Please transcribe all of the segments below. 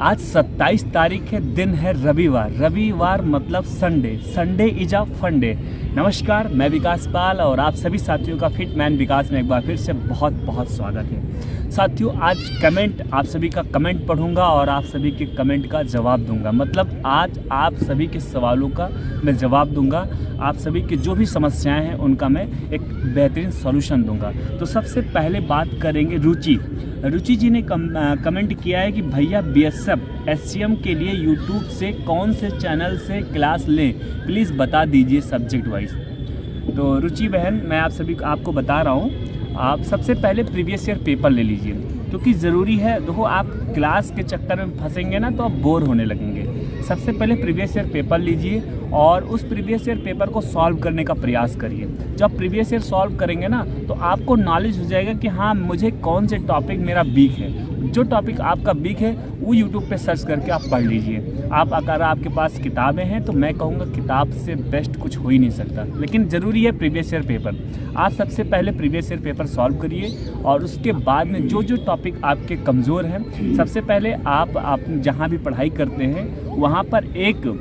आज 27 तारीख है, दिन है रविवार। रविवार मतलब Sunday. Sunday is a fun day. नमस्कार, मैं विकास पाल और आप सभी साथियों का फिटमैन विकास में एक बार फिर से बहुत बहुत स्वागत है। साथियों, आज कमेंट, आप सभी का कमेंट पढ़ूंगा और आप सभी के कमेंट का जवाब दूंगा। मतलब आज आप सभी के सवालों का मैं जवाब दूंगा। आप सभी की जो भी समस्याएं हैं उनका मैं एक बेहतरीन सॉल्यूशन दूंगा। तो सबसे पहले बात करेंगे रुचि जी ने कमेंट किया है कि भैया बीएसएफ एससीएम के लिए यूट्यूब से कौन से चैनल से क्लास लें, प्लीज़ बता दीजिए सब्जेक्ट वाइज। तो रुचि बहन, मैं आपको बता रहा हूँ, आप सबसे पहले प्रीवियस ईयर पेपर ले लीजिए, क्योंकि ज़रूरी है। देखो, आप क्लास के चक्कर में फंसेंगे ना तो आप बोर होने लगेंगे। सबसे पहले प्रीवियस ईयर पेपर लीजिए और उस प्रीवियस ईयर पेपर को सॉल्व करने का प्रयास करिए। जब प्रीवियस ईयर सॉल्व करेंगे ना तो आपको नॉलेज हो जाएगा कि हाँ, मुझे कौन से टॉपिक मेरा वीक है। जो टॉपिक आपका वीक है वो यूट्यूब पे सर्च करके आप पढ़ लीजिए। आप अगर आपके पास किताबें हैं तो मैं कहूँगा किताब से बेस्ट कुछ हो ही नहीं सकता, लेकिन ज़रूरी है प्रीवियस ईयर पेपर। आप सबसे पहले प्रीवियस ईयर पेपर सॉल्व करिए और उसके बाद में जो जो टॉपिक आपके कमज़ोर हैं, सबसे पहले आप जहाँ भी पढ़ाई करते हैं वहाँ पर एक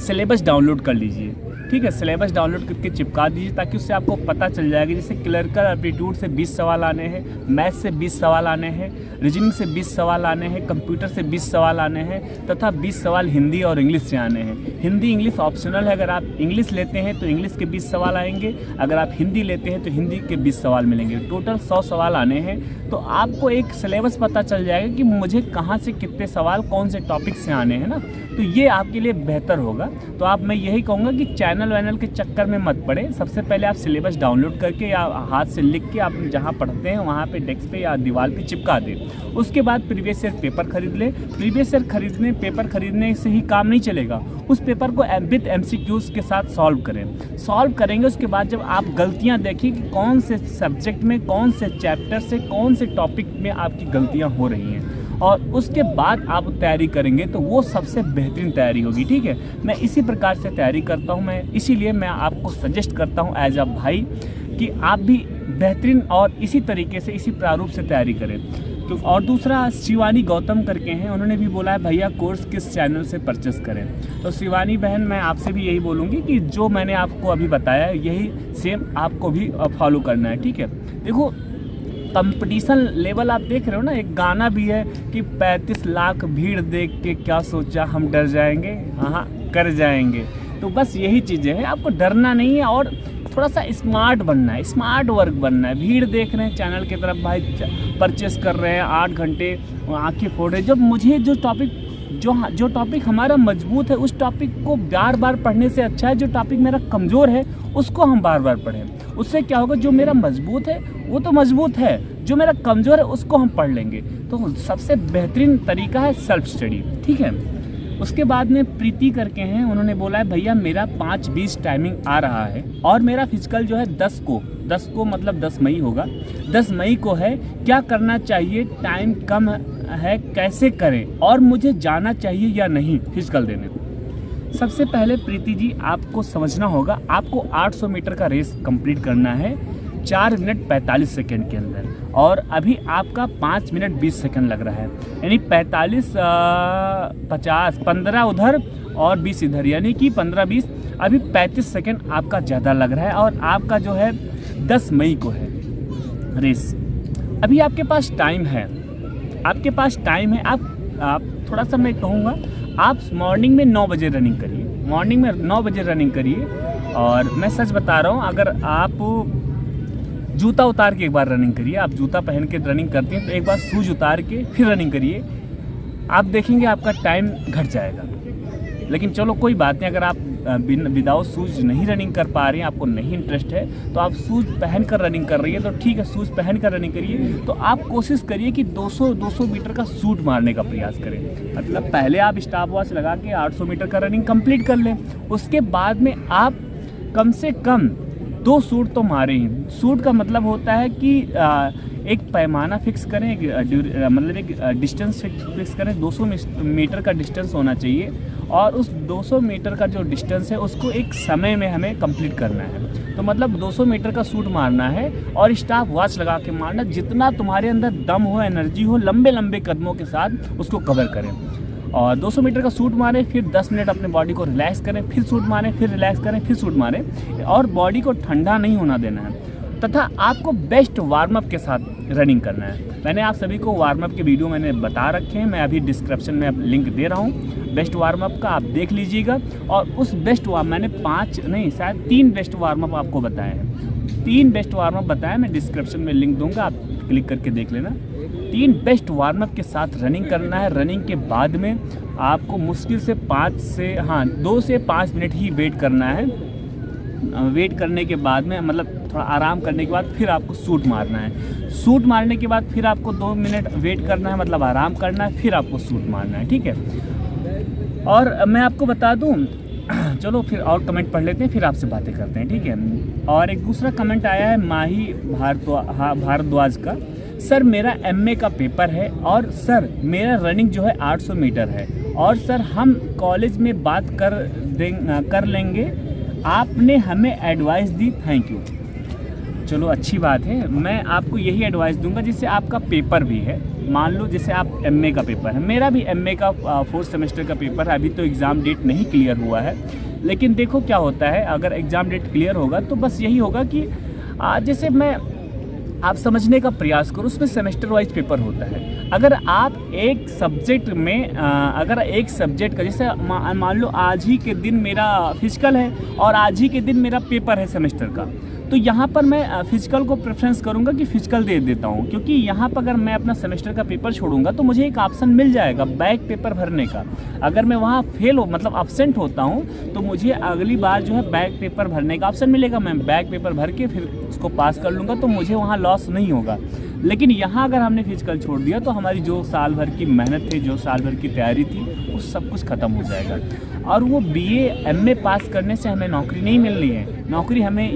सिलेबस डाउनलोड कर लीजिए। ठीक है, सिलेबस डाउनलोड करके चिपका दीजिए ताकि उससे आपको पता चल जाएगा। जैसे क्लरिकल एप्टीट्यूड से 20 सवाल आने हैं, मैथ से 20 सवाल आने हैं, रीजनिंग से 20 सवाल आने हैं, कंप्यूटर से 20 सवाल आने हैं तथा 20 सवाल हिंदी और इंग्लिश से आने हैं। हिंदी इंग्लिश ऑप्शनल है। अगर आप इंग्लिश लेते हैं तो इंग्लिश के 20 सवाल आएंगे, अगर आप हिंदी लेते हैं तो हिंदी के 20 सवाल मिलेंगे। टोटल 100 सवाल आने हैं। तो आपको एक सिलेबस पता चल जाएगा कि मुझे कहाँ से कितने सवाल कौन से टॉपिक से आने हैं ना, तो ये आपके लिए बेहतर होगा। तो आप, मैं यही कहूँगा कि चैनल वैनल के चक्कर में मत पड़े। सबसे पहले आप सिलेबस डाउनलोड करके या हाथ से लिख के आप जहाँ पढ़ते हैं वहाँ पे डेस्क पे या दीवार पे चिपका दें। उसके बाद प्रीवियस ईयर पेपर खरीद लें। प्रीवियस ईयर पेपर खरीदने से ही काम नहीं चलेगा, उस पेपर को विद एमसीक्यूज के साथ सॉल्व करेंगे। उसके बाद जब आप गलतियाँ देखिए कि कौन से सब्जेक्ट में, कौन से चैप्टर से, कौन से टॉपिक में आपकी गलतियाँ हो रही हैं, और उसके बाद आप तैयारी करेंगे तो वो सबसे बेहतरीन तैयारी होगी। ठीक है, मैं इसी प्रकार से तैयारी करता हूँ। इसीलिए मैं आपको सजेस्ट करता हूँ एज अ भाई कि आप भी बेहतरीन और इसी तरीके से, इसी प्रारूप से तैयारी करें। तो और दूसरा, शिवानी गौतम करके हैं, उन्होंने भी बोला है भैया कोर्स किस चैनल से परचेस करें। तो शिवानी बहन, मैं आपसे भी यही बोलूँगी कि जो मैंने आपको अभी बताया है यही सेम आपको भी फॉलो करना है। ठीक है, देखो कंपटीशन लेवल आप देख रहे हो ना, एक गाना भी है कि 35 लाख भीड़ देख के क्या सोचा हम डर जाएंगे, हाँ कर जाएंगे। तो बस यही चीज़ें हैं, आपको डरना नहीं है और थोड़ा सा स्मार्ट बनना है, स्मार्ट वर्क बनना है। भीड़ देख रहे हैं चैनल की तरफ, भाई परचेस कर रहे हैं 8 घंटे, आँखें फोड़ रहे। जब मुझे जो टॉपिक हमारा मजबूत है उस टॉपिक को बार बार पढ़ने से अच्छा है जो टॉपिक मेरा कमज़ोर है उसको हम बार बार पढ़ें। उससे क्या होगा, जो मेरा मजबूत है वो तो मजबूत है, जो मेरा कमज़ोर है उसको हम पढ़ लेंगे। तो सबसे बेहतरीन तरीका है सेल्फ स्टडी। ठीक है, उसके बाद में प्रीति करके हैं, उन्होंने बोला है भैया मेरा 5:20 टाइमिंग आ रहा है और मेरा फिजिकल जो है 10 को मतलब 10 मई होगा, 10 मई को है। क्या करना चाहिए, टाइम कम है, कैसे करें और मुझे जाना चाहिए या नहीं फिजिकल देने? सबसे पहले प्रीति जी, आपको समझना होगा, आपको 800 मीटर का रेस कंप्लीट करना है 4 मिनट 45 सेकेंड के अंदर, और अभी आपका 5 मिनट 20 सेकेंड लग रहा है। यानी 45 50 15 उधर और 20 इधर, यानी कि 15-20, अभी 35 सेकेंड आपका ज़्यादा लग रहा है। और आपका जो है 10 मई को है रेस। अभी आपके पास टाइम है, आप थोड़ा सा, मैं कहूँगा आप मॉर्निंग में 9 बजे रनिंग करिए। और मैं सच बता रहा हूँ, अगर आप जूता उतार के एक बार रनिंग करिए, आप जूता पहन के रनिंग करते हैं तो एक बार शूज उतार के फिर रनिंग करिए, आप देखेंगे आपका टाइम घट जाएगा। लेकिन चलो कोई बात नहीं, अगर आप विदाउट शूज नहीं रनिंग कर पा रहे हैं, आपको नहीं इंटरेस्ट है, तो आप शूज पहन कर रनिंग कर रही है तो ठीक है, शूज पहन कर रनिंग करिए। तो आप कोशिश करिए कि 200 मीटर का शूट मारने का प्रयास करें। मतलब पहले आप स्टॉप वॉच लगा के 800 मीटर का रनिंग कंप्लीट कर लें। उसके बाद में आप कम से कम 2 शूट तो मारे ही। शूट का मतलब होता है कि एक पैमाना फिक्स करें, मतलब एक डिस्टेंस फिक्स करें। 200 मीटर का डिस्टेंस होना चाहिए और उस 200 मीटर का जो डिस्टेंस है उसको एक समय में हमें कंप्लीट करना है। तो मतलब 200 मीटर का शूट मारना है और स्टॉप वॉच लगा के मारना, जितना तुम्हारे अंदर दम हो, एनर्जी हो, लंबे लंबे कदमों के साथ उसको कवर करें। और 200 मीटर का शूट मारें, फिर 10 मिनट अपने बॉडी को रिलैक्स करें, फिर शूट मारें, फिर रिलैक्स करें, फिर शूट मारें और बॉडी को ठंडा नहीं होना देना है। तथा आपको बेस्ट वार्म अप के साथ रनिंग करना है। मैंने आप सभी को वार्म अप के वीडियो मैंने बता रखे हैं, मैं अभी डिस्क्रिप्शन में लिंक दे रहा हूँ बेस्ट वार्म अप का, आप देख लीजिएगा। और उस बेस्ट मैंने 3 बेस्ट वार्म अप आपको बताए हैं। 3 बेस्ट वार्म अप बताए, मैं डिस्क्रिप्शन में लिंक दूंगा, आप क्लिक करके देख लेना। 3 बेस्ट वार्म अप के साथ रनिंग करना है। रनिंग के बाद में आपको मुश्किल से 2 से 5 मिनट ही वेट करना है। वेट करने के बाद में मतलब थोड़ा आराम करने के बाद फिर आपको शूट मारना है। शूट मारने के बाद फिर आपको 2 मिनट वेट करना है, मतलब आराम करना है, फिर आपको शूट मारना है, ठीक है। और मैं आपको बता दूं, चलो फिर और कमेंट पढ़ लेते हैं, फिर आपसे बातें करते हैं, ठीक है। और एक दूसरा कमेंट आया है माही भारद्वाज का। सर मेरा एमए का पेपर है और सर मेरा रनिंग जो है 800 मीटर है और सर हम कॉलेज में बात कर लेंगे, आपने हमें एडवाइस दी, थैंक यू। चलो अच्छी बात है, मैं आपको यही एडवाइस दूंगा जिससे आपका पेपर भी है। मान लो जैसे आप एमए का पेपर है, मेरा भी एमए का 4th सेमेस्टर का पेपर है। अभी तो एग्ज़ाम डेट नहीं क्लियर हुआ है, लेकिन देखो क्या होता है, अगर एग्ज़ाम डेट क्लियर होगा तो बस यही होगा कि जैसे आप समझने का प्रयास करो, उसमें सेमेस्टर वाइज पेपर होता है। अगर आप एक सब्जेक्ट में का जैसे मान लो आज ही के दिन मेरा फिजिकल है और आज ही के दिन मेरा पेपर है सेमेस्टर का, तो यहाँ पर मैं फिजिकल को प्रेफरेंस करूँगा कि फिजिकल दे देता हूँ, क्योंकि यहाँ पर अगर मैं अपना सेमेस्टर का पेपर छोड़ूंगा तो मुझे एक ऑप्शन मिल जाएगा बैक पेपर भरने का। अगर मैं वहाँ फेल हो मतलब एब्सेंट होता हूँ तो मुझे अगली बार जो है बैक पेपर भरने का ऑप्शन मिलेगा। मैं बैक पेपर भर के फिर उसको पास कर लूँगा, तो मुझे वहाँ लॉस नहीं होगा। लेकिन यहाँ अगर हमने फिजिकल छोड़ दिया तो हमारी जो साल भर की मेहनत थी, जो साल भर की तैयारी थी, वो सब कुछ ख़त्म हो जाएगा। और वो बीए एमए पास करने से हमें नौकरी नहीं मिलनी है। नौकरी हमें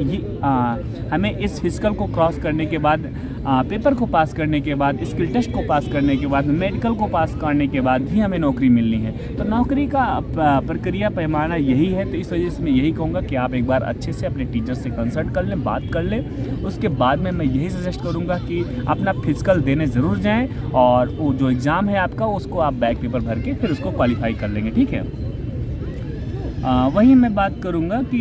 इस फिजिकल को क्रॉस करने के बाद, पेपर को पास करने के बाद, स्किल टेस्ट को पास करने के बाद, मेडिकल को पास करने के बाद ही हमें नौकरी मिलनी है। तो नौकरी का प्रक्रिया पैमाना यही है। तो इस वजह से मैं यही कहूँगा कि आप एक बार अच्छे से अपने टीचर से कंसल्ट कर लें, बात कर लें। उसके बाद में मैं यही सजेस्ट करूँगा कि अपना फिजिकल देने ज़रूर जाएँ और वो जो एग्ज़ाम है आपका उसको आप बैक पेपर भर के फिर उसको क्वालिफाई कर लेंगे, ठीक है। वहीं मैं बात करूँगा कि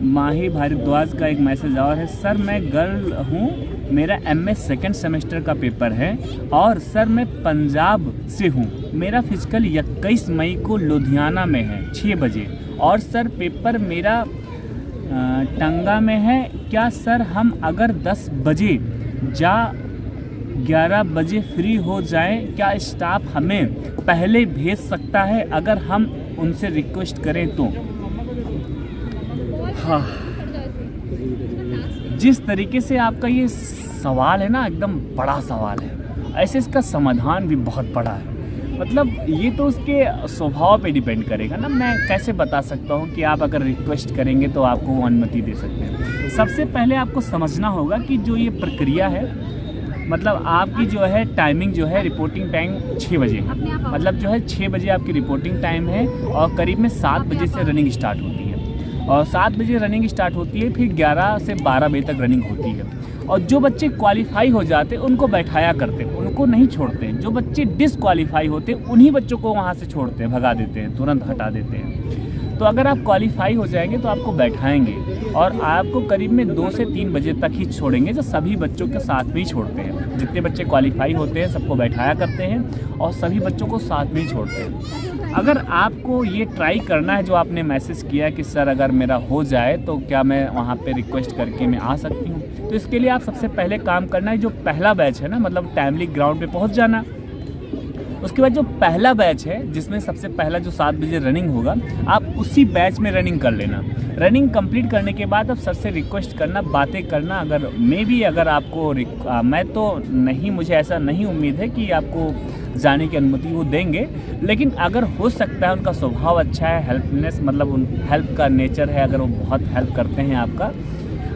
माही भारद्वाज का एक मैसेज और है। सर मैं गर्ल हूँ, मेरा एमए 2nd सेमेस्टर का पेपर है और सर मैं पंजाब से हूँ। मेरा फिजिकल 21 मई को लुधियाना में है 6 बजे और सर पेपर मेरा टंगा में है। क्या सर हम अगर 10 बजे 11 बजे फ्री हो जाएं, क्या स्टाफ हमें पहले भेज सकता है अगर हम उनसे रिक्वेस्ट करें तो? हाँ, जिस तरीके से आपका ये सवाल है ना, एकदम बड़ा सवाल है, ऐसे इसका समाधान भी बहुत बड़ा है। मतलब ये तो उसके स्वभाव पे डिपेंड करेगा ना। मैं कैसे बता सकता हूँ कि आप अगर रिक्वेस्ट करेंगे तो आपको वो अनुमति दे सकते हैं। सबसे पहले आपको समझना होगा कि जो ये प्रक्रिया है, मतलब आपकी जो है टाइमिंग जो है, रिपोर्टिंग टाइम 6 बजे है। मतलब जो है 6 बजे आपकी रिपोर्टिंग टाइम है और करीब में 7 बजे से रनिंग स्टार्ट होती है और 7 बजे रनिंग स्टार्ट होती है, फिर 11 से 12 बजे तक रनिंग होती है। और जो बच्चे क्वालिफाई हो जाते उनको बैठाया करते, उनको नहीं छोड़ते। जो बच्चे डिसक्वालीफाई होते उन्हीं बच्चों को वहाँ से छोड़ते हैं, भगा देते हैं, तुरंत हटा देते हैं। तो अगर आप क्वालिफाई हो जाएंगे तो आपको बैठाएंगे और आपको करीब में 2 से 3 बजे तक ही छोड़ेंगे, जो सभी बच्चों के साथ में ही छोड़ते हैं। जितने बच्चे क्वालिफाई होते हैं सबको बैठाया करते हैं और सभी बच्चों को साथ में ही छोड़ते हैं। अगर आपको ये ट्राई करना है, जो आपने मैसेज किया कि सर अगर मेरा हो जाए तो क्या मैं वहाँ पे रिक्वेस्ट करके मैं आ सकती हूँ, तो इसके लिए आप सबसे पहले काम करना है, जो पहला बैच है ना, मतलब टाइमली ग्राउंड पे पहुँच जाना। उसके बाद जो पहला बैच है जिसमें सबसे पहला जो 7 बजे रनिंग होगा, आप उसी बैच में रनिंग कर लेना। रनिंग कंप्लीट करने के बाद अब सर से रिक्वेस्ट करना, बातें करना। अगर अगर आपको मैं तो नहीं, मुझे ऐसा नहीं उम्मीद है कि आपको जाने की अनुमति वो देंगे, लेकिन अगर हो सकता है, उनका स्वभाव अच्छा है, हेल्पनेस मतलब हेल्प का नेचर है, अगर वो बहुत हेल्प करते हैं आपका,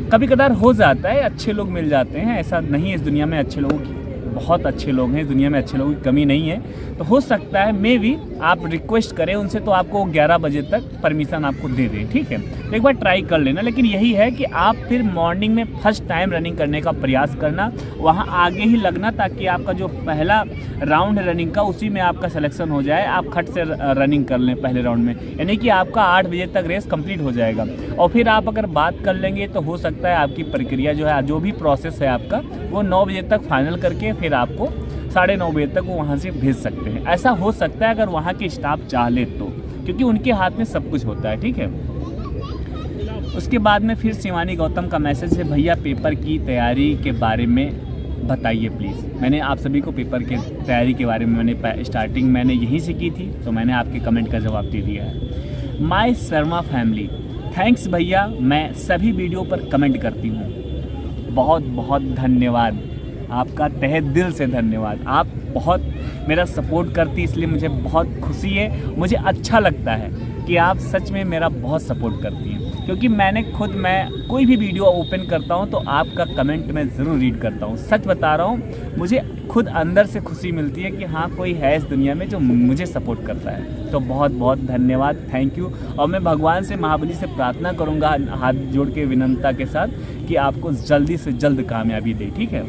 कभी कदार हो जाता है, अच्छे लोग मिल जाते हैं, ऐसा नहीं है इस दुनिया में अच्छे लोगों की, बहुत अच्छे लोग हैं इस दुनिया में, अच्छे लोगों की कमी नहीं है। तो हो सकता है मे भी आप रिक्वेस्ट करें उनसे तो आपको 11 बजे तक परमिशन आपको दे दें, ठीक है। तो एक बार ट्राई कर लेना, लेकिन यही है कि आप फिर मॉर्निंग में फर्स्ट टाइम रनिंग करने का प्रयास करना, वहाँ आगे ही लगना, ताकि आपका जो पहला राउंड है रनिंग का उसी में आपका सिलेक्शन हो जाए, आप खट से रनिंग कर लें पहले राउंड में, यानी कि आपका 8 बजे तक रेस कंप्लीट हो जाएगा। और फिर आप अगर बात कर लेंगे तो हो सकता है आपकी प्रक्रिया जो है, जो भी प्रोसेस है आपका, वो 9 बजे तक फाइनल करके फिर आपको 9:30 बजे तक वो वहाँ से भेज सकते हैं। ऐसा हो सकता है अगर वहाँ के स्टाफ चाह ले तो, क्योंकि उनके हाथ में सब कुछ होता है, ठीक है। उसके बाद में फिर शिवानी गौतम का मैसेज है, भैया पेपर की तैयारी के बारे में बताइए प्लीज़। मैंने आप सभी को पेपर के तैयारी के बारे में स्टार्टिंग मैंने यहीं से की थी, तो मैंने आपके कमेंट का जवाब दे दिया है। माय शर्मा फैमिली, थैंक्स भैया, मैं सभी वीडियो पर कमेंट करती हूँ। बहुत बहुत धन्यवाद, आपका तहे दिल से धन्यवाद। आप बहुत मेरा सपोर्ट करती, इसलिए मुझे बहुत खुशी है, मुझे अच्छा लगता है कि आप सच में मेरा बहुत सपोर्ट करती हैं, क्योंकि मैं कोई भी वीडियो ओपन करता हूं तो आपका कमेंट मैं ज़रूर रीड करता हूं। सच बता रहा हूं, मुझे खुद अंदर से खुशी मिलती है कि हाँ कोई है इस दुनिया में जो मुझे सपोर्ट करता है। तो बहुत बहुत धन्यवाद, थैंक यू। और मैं भगवान से, महाबली से प्रार्थना करूँगा हाथ जोड़ के विनम्रता के साथ कि आपको जल्दी से जल्द कामयाबी दे, ठीक है।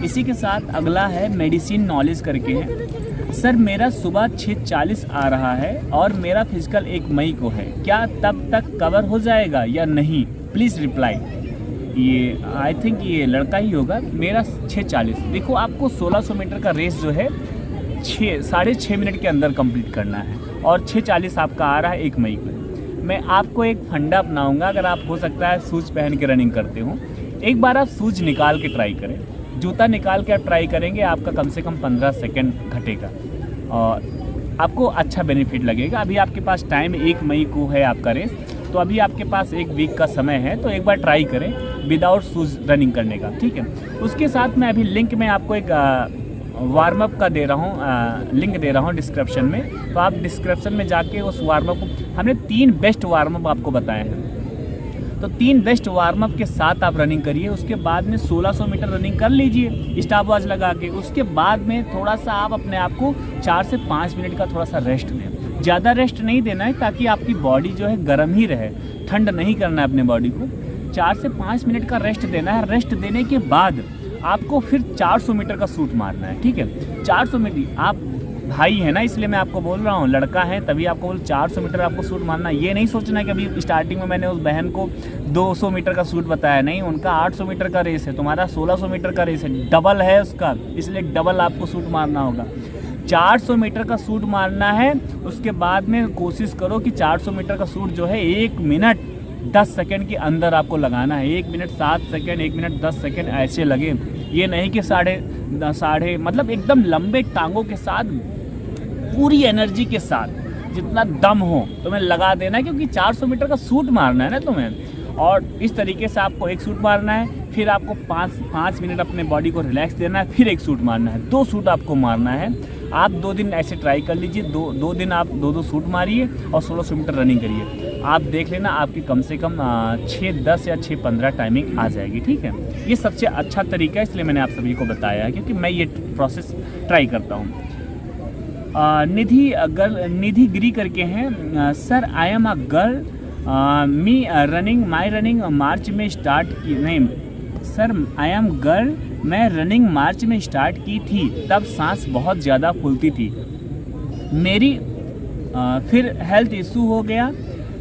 इसी के साथ अगला है मेडिसिन नॉलेज करके है। सर मेरा सुबह 6:40 आ रहा है और मेरा फिजिकल 1 मई को है, क्या तब तक कवर हो जाएगा या नहीं, प्लीज़ रिप्लाई। ये आई थिंक ये लड़का ही होगा। मेरा 6:40, देखो आपको 1600 मीटर का रेस जो है 6.5 मिनट के अंदर कंप्लीट करना है, और 6:40 आपका आ रहा है 1 मई को। मैं आपको एक फंडा अपनाऊंगा, अगर आप हो सकता है शूज़ पहन के रनिंग करते हो, एक बार आप शूज़ निकाल के ट्राई करें, जूता निकाल के आप ट्राई करेंगे, आपका कम से कम 15 सेकंड घटेगा और आपको अच्छा बेनिफिट लगेगा। अभी आपके पास टाइम 1 मई को है आपका रेस, तो अभी आपके पास 1 वीक का समय है, तो एक बार ट्राई करें विदाउट शूज़ रनिंग करने का, ठीक है। उसके साथ मैं अभी लिंक में आपको एक वार्म अप का दे रहा हूँ, लिंक दे रहा हूँ डिस्क्रिप्शन में, तो आप डिस्क्रिप्शन में जाके उस वार्म अप को, हमने 3 बेस्ट वार्म अप आपको बताए हैं, तो 3 बेस्ट वार्म अप के साथ आप रनिंग करिए। उसके बाद में 1600 मीटर रनिंग कर लीजिए स्टॉप वॉच लगा के। उसके बाद में थोड़ा सा आप अपने आप को 4 से 5 मिनट का थोड़ा सा रेस्ट दें, ज़्यादा रेस्ट नहीं देना है, ताकि आपकी बॉडी जो है गर्म ही रहे, ठंड नहीं करना है अपने बॉडी को। 4 से 5 मिनट का रेस्ट देना है। रेस्ट देने के बाद आपको फिर 400 मीटर का शूट मारना है, ठीक है। 400 मीटर, आप भाई है ना, इसलिए मैं आपको बोल रहा हूँ, लड़का है तभी आपको बोल 400 मीटर आपको शूट मारना। ये नहीं सोचना कि अभी स्टार्टिंग में मैंने उस बहन को 200 मीटर का शूट बताया, नहीं, उनका 800 मीटर का रेस है, तुम्हारा 1600 मीटर का रेस है, डबल है उसका, इसलिए डबल आपको शूट मारना होगा। 400 मीटर का शूट मारना है। उसके बाद में कोशिश करो कि 400 मीटर का शूट जो है 1 मिनट 10 सेकंड के अंदर आपको लगाना है। 1 मिनट 7 सेकंड, 1 मिनट 10 सेकंड ऐसे लगे, ये नहीं कि साढ़े मतलब एकदम लंबे टांगों के साथ, पूरी एनर्जी के साथ, जितना दम हो तुम्हें लगा देना है, क्योंकि 400 मीटर का शूट मारना है ना तुम्हें। और इस तरीके से आपको 1 शूट मारना है, फिर आपको 5 मिनट अपने बॉडी को रिलैक्स देना है, फिर 1 शूट मारना है, 2 शूट आपको मारना है। आप 2 दिन ऐसे ट्राई कर लीजिए, 2 दिन आप 2 शूट मारिए और 1600 मीटर रनिंग करिए। आप देख लेना आपकी कम से कम 6:10 या 6:15 टाइमिंग आ जाएगी, ठीक है। ये सबसे अच्छा तरीका है, इसलिए मैंने आप सभी को बताया है, क्योंकि मैं ये प्रोसेस ट्राई करता हूँ। निधि गिरी करके हैं, sir I am a girl, my running मार्च में स्टार्ट की, नहीं सर आई एम गर्ल, मैं रनिंग मार्च में स्टार्ट की थी, तब सांस बहुत ज़्यादा फूलती थी मेरी, फिर हेल्थ इशू हो गया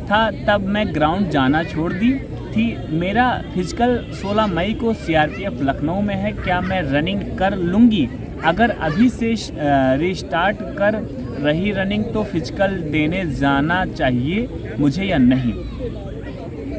था, तब मैं ग्राउंड जाना छोड़ दी थी। मेरा फिजिकल 16 मई को CRPF लखनऊ में है, क्या मैं रनिंग कर लूँगी? अगर अभी से रिस्टार्ट कर रही रनिंग तो फिजिकल देने जाना चाहिए मुझे या नहीं?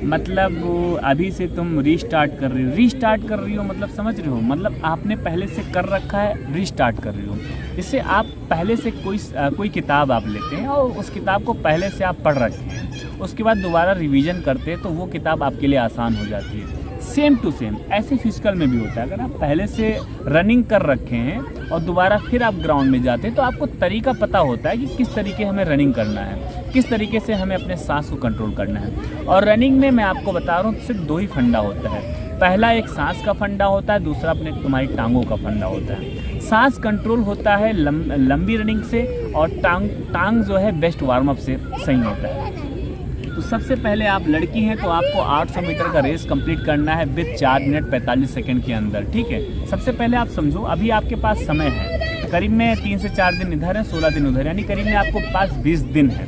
मतलब अभी से तुम रीस्टार्ट कर रही हो मतलब समझ रहे हो, मतलब आपने पहले से कर रखा है, रीस्टार्ट कर रही हो। इससे आप पहले से कोई किताब आप लेते हैं और उस किताब को पहले से आप पढ़ रखे हैं, उसके बाद दोबारा रिवीजन करते हैं, तो वो किताब आपके लिए आसान हो जाती है। सेम टू सेम ऐसे फिजिकल में भी होता है। अगर आप पहले से रनिंग कर रखे हैं और दोबारा फिर आप ग्राउंड में जाते हैं, तो आपको तरीका पता होता है कि किस तरीके हमें रनिंग करना है, किस तरीके से हमें अपने सांस को कंट्रोल करना है। और रनिंग में मैं आपको बता रहा हूँ सिर्फ 2 ही फंडा होता है। पहला एक सांस का फंडा होता है, दूसरा अपने तुम्हारी टांगों का फंडा होता है। सांस कंट्रोल होता है लंबी रनिंग से, और टांग जो है बेस्ट वार्म अप से सही होता है। तो सबसे पहले आप लड़की हैं तो आपको 800 मीटर का रेस कंप्लीट करना है विद 4 मिनट 45 सेकंड के अंदर, ठीक है। सबसे पहले आप समझो अभी आपके पास समय है, करीब में 3 से 4 दिन इधर है, 16 दिन उधर, यानी करीब में आपको पास 20 दिन है।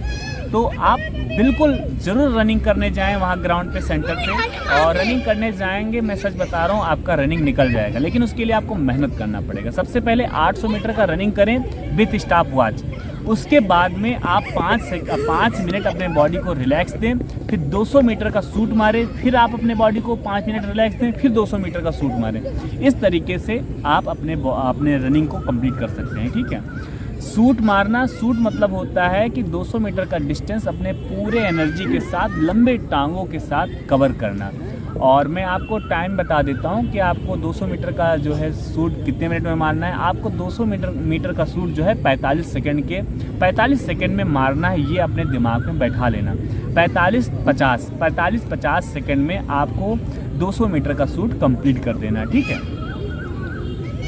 तो आप बिल्कुल ज़रूर रनिंग करने जाएं वहाँ ग्राउंड पे, सेंटर पे। और रनिंग करने जाएंगे, मैं सच बता रहा हूँ आपका रनिंग निकल जाएगा, लेकिन उसके लिए आपको मेहनत करना पड़ेगा। सबसे पहले 800 मीटर का रनिंग करें विथ स्टॉप वॉच। उसके बाद में आप 5 मिनट अपने बॉडी को रिलैक्स दें, फिर 200 मीटर का शूट मारें, फिर आप अपने बॉडी को 5 मिनट रिलैक्स दें, फिर 200 मीटर का शूट मारें। इस तरीके से आप अपने रनिंग को कंप्लीट कर सकते हैं, ठीक है। शूट मारना, शूट मतलब होता है कि 200 मीटर का डिस्टेंस अपने पूरे एनर्जी के साथ, लंबे टांगों के साथ कवर करना। और मैं आपको टाइम बता देता हूं कि आपको 200 मीटर का जो है शूट कितने मिनट में मारना है। आपको 200 मीटर का शूट जो है 45 सेकंड में मारना है, ये अपने दिमाग में बैठा लेना। 45-50 सेकंड में आपको 200 मीटर का शूट कंप्लीट कर देना, ठीक है।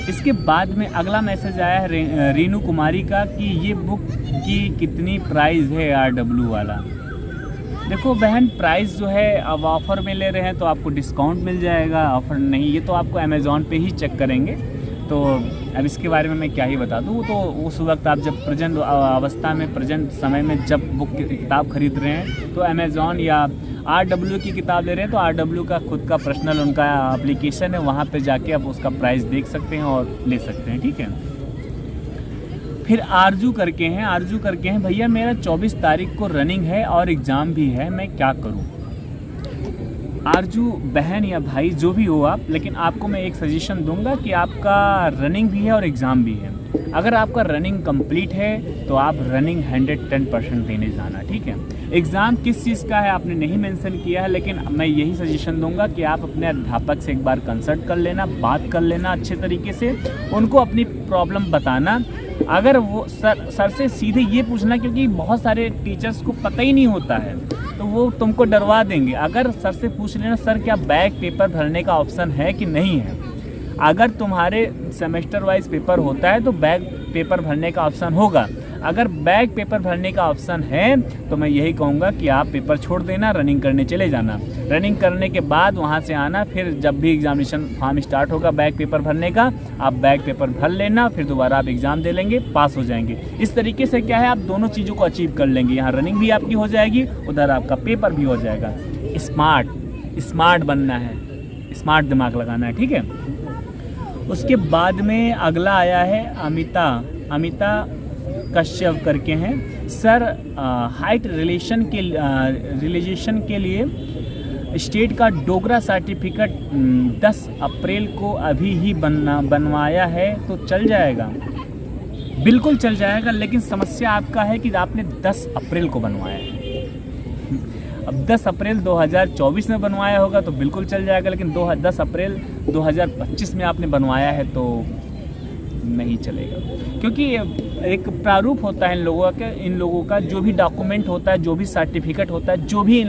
इसके बाद में अगला मैसेज आया है रीनू कुमारी का कि ये बुक की कितनी प्राइस है RW वाला। देखो बहन, प्राइस जो है अब ऑफ़र में ले रहे हैं तो आपको डिस्काउंट मिल जाएगा, ऑफ़र नहीं ये तो आपको अमेज़ॉन पे ही चेक करेंगे। तो अब इसके बारे में मैं क्या ही बता दूँ, तो उस वक्त आप जब प्रेजेंट अवस्था में, प्रेजेंट समय में जब बुक की किताब खरीद रहे हैं तो अमेज़ॉन या RW की किताब ले रहे हैं तो RW का खुद का पर्सनल उनका एप्लीकेशन है, वहाँ पे जाके आप उसका प्राइस देख सकते हैं और ले सकते हैं, ठीक है। फिर आरजू करके हैं भैया मेरा 24 तारीख को रनिंग है और एग्ज़ाम भी है, मैं क्या करूं। आरजू बहन या भाई जो भी हो आप, लेकिन आपको मैं एक सजेशन दूंगा कि आपका रनिंग भी है और एग्ज़ाम भी है। अगर आपका रनिंग कंप्लीट है तो आप रनिंग 110% देने जाना, ठीक है। एग्ज़ाम किस चीज़ का है आपने नहीं मेंशन किया है, लेकिन मैं यही सजेशन दूंगा कि आप अपने अध्यापक से एक बार कंसल्ट कर लेना, बात कर लेना अच्छे तरीके से, उनको अपनी प्रॉब्लम बताना। अगर वो सर से सीधे ये पूछना, क्योंकि बहुत सारे टीचर्स को पता ही नहीं होता है तो वो तुमको डरवा देंगे। अगर सर से पूछ लेना सर क्या बैक पेपर भरने का ऑप्शन है कि नहीं है। अगर तुम्हारे सेमेस्टर वाइज पेपर होता है तो बैक पेपर भरने का ऑप्शन होगा। अगर बैक पेपर भरने का ऑप्शन है तो मैं यही कहूँगा कि आप पेपर छोड़ देना, रनिंग करने चले जाना। रनिंग करने के बाद वहाँ से आना, फिर जब भी एग्जामिनेशन फॉर्म स्टार्ट होगा बैक पेपर भरने का, आप बैक पेपर भर लेना, फिर दोबारा आप एग्ज़ाम दे लेंगे, पास हो जाएंगे। इस तरीके से क्या है, आप दोनों चीज़ों को अचीव कर लेंगे। यहाँ रनिंग भी आपकी हो जाएगी, उधर आपका पेपर भी हो जाएगा। स्मार्ट बनना है, स्मार्ट दिमाग लगाना है, ठीक है। उसके बाद में अगला आया है अमिता कश्यप करके हैं। सर हाइट रिलेशन के लिए स्टेट का डोगरा सर्टिफिकेट 10 अप्रैल को अभी ही बनवाया है तो चल जाएगा? बिल्कुल चल जाएगा, लेकिन समस्या आपका है कि आपने 10 अप्रैल को बनवाया है। अब 10 अप्रैल 2024 में बनवाया होगा तो बिल्कुल चल जाएगा, लेकिन 10 अप्रैल 2025 में आपने बनवाया है तो नहीं चलेगा, क्योंकि एक प्रारूप होता है इन लोगों का जो भी डॉक्यूमेंट होता है, जो भी सर्टिफिकेट होता है, जो भी इन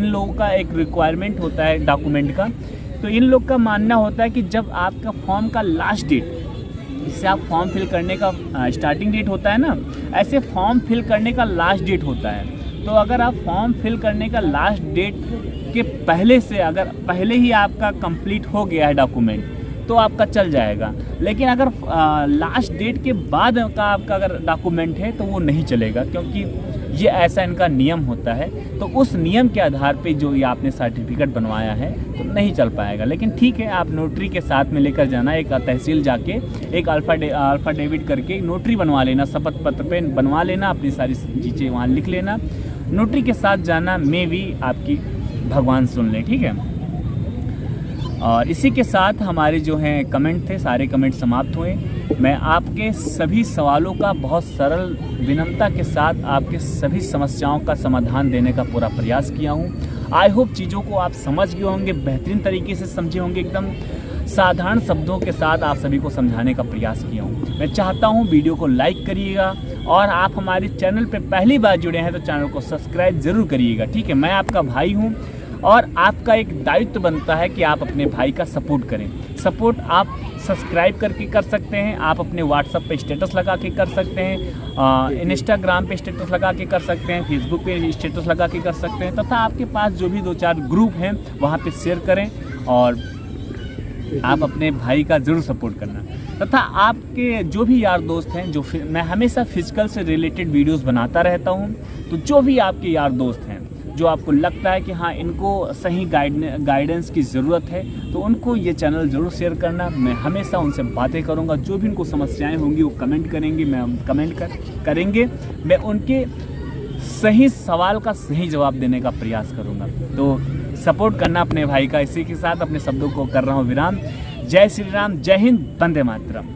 लोगों का एक रिक्वायरमेंट होता है डॉक्यूमेंट का। तो इन लोग का मानना होता है कि जब आपका फॉर्म का लास्ट डेट, जिससे आप फॉर्म फिल करने का स्टार्टिंग डेट होता है ना, ऐसे फॉर्म फिल करने का लास्ट डेट होता है। तो अगर आप फॉर्म फिल करने का लास्ट डेट के पहले से, अगर पहले ही आपका कंप्लीट हो गया है डॉक्यूमेंट तो आपका चल जाएगा, लेकिन अगर लास्ट डेट के बाद का आपका अगर डॉक्यूमेंट है तो वो नहीं चलेगा, क्योंकि ये ऐसा इनका नियम होता है। तो उस नियम के आधार पे जो ये आपने सर्टिफिकेट बनवाया है तो नहीं चल पाएगा। लेकिन ठीक है, आप नोटरी के साथ में लेकर जाना, एक तहसील जाके एक अल्फा डेविड करके नोटरी बनवा लेना, शपथ पत्र पे बनवा लेना, अपनी सारी चीज़ें वहाँ लिख लेना, नोटरी के साथ जाना, मे भी आपकी भगवान सुन लें, ठीक है। और इसी के साथ हमारे जो हैं कमेंट थे, सारे कमेंट समाप्त हुए। मैं आपके सभी सवालों का बहुत सरल विनम्रता के साथ आपके सभी समस्याओं का समाधान देने का पूरा प्रयास किया हूँ। आई होप चीज़ों को आप समझ गए होंगे, बेहतरीन तरीके से समझे होंगे, एकदम साधारण शब्दों के साथ आप सभी को समझाने का प्रयास किया हूँ। मैं चाहता हूँ वीडियो को लाइक करिएगा और आप हमारे चैनल पे पहली बार जुड़े हैं तो चैनल को सब्सक्राइब ज़रूर करिएगा, ठीक है। मैं आपका भाई हूँ और आपका एक दायित्व बनता है कि आप अपने भाई का सपोर्ट करें। सपोर्ट आप सब्सक्राइब करके कर सकते हैं, आप अपने व्हाट्सएप पे स्टेटस लगा के कर सकते हैं, इंस्टाग्राम पे स्टेटस लगा के कर सकते हैं, फेसबुक पे स्टेटस लगा के कर सकते हैं, तथा आपके पास जो भी 2-4 ग्रुप हैं वहाँ पे शेयर करें और आप अपने भाई का ज़रूर सपोर्ट करना। तथा आपके जो भी यार दोस्त हैं, जो मैं हमेशा फिजिकल से रिलेटेड वीडियोस बनाता रहता हूं, तो जो भी आपके यार दोस्त हैं जो आपको लगता है कि हाँ इनको सही गाइडेंस की ज़रूरत है, तो उनको ये चैनल ज़रूर शेयर करना। मैं हमेशा उनसे बातें करूँगा, जो भी उनको समस्याएँ होंगी वो कमेंट करेंगे, करेंगे मैं उनके सही सवाल का सही जवाब देने का प्रयास करूँगा। तो सपोर्ट करना अपने भाई का। इसी के साथ अपने शब्दों को कर रहा हूँ विराम। जय श्री राम, जय हिंद, वंदे मातरम।